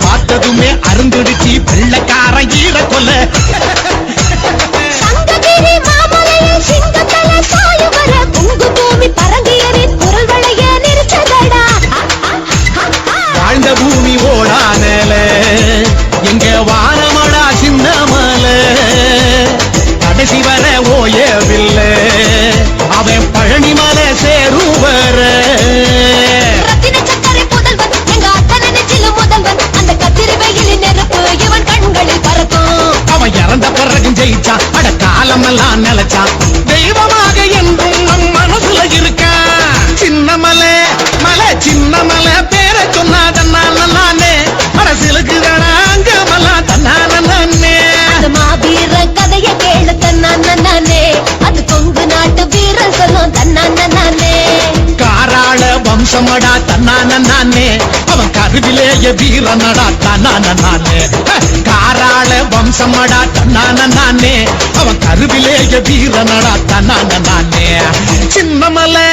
பார்த்ததுமே அருந்துடுச்சி வெள்ளக்கார ஈர கொல்ல வாழ்ந்த பூமி ஓடானல எங்க வானமடா சின்ன மலை கடைசி வர ஓயவில்லை அவன் பழனி மலை சேரும் வர அவன் இறந்த பிறகு ஜெயிச்சான் அட காலமெல்லாம் நிலைச்சான் தெய்வமாக என்றும் நம் மனசுல இருக்கா சின்ன மலை மலை சின்ன மலை பேரை சொன்னா தன்னானே மனசிலுக்கு அங்க மலா தன்னானே மாவீர கதைய கேளு தன்னானே அது கொங்கு நாட்டு வீரன் சொல்லும் தன்னானே காராள வம்சமடா தன்னானே அவன் கருவிலேய வீரனடா தன்னானே காராள வம்சமடா தன்னானே அவன் கருவிலேய வீரனடா தன்னானே சின்ன மலை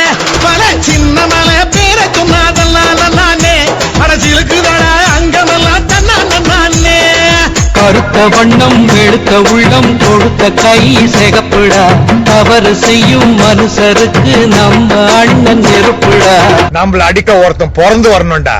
மலை சின்ன மலை பேரை சொன்னாதே அரசியலுக்குதாடா அங்கமெல்லாம் தன்னானே கருத்த வண்ணம் வெளுத்த உள்ளம் கொடுத்த கை சிகப்புடா தவறு செய்யும் மனுஷருக்கு நம்ம அண்ணன் நெருப்புடா நம்மள அடிக்க ஒருத்தன் பிறந்து வரணும்டா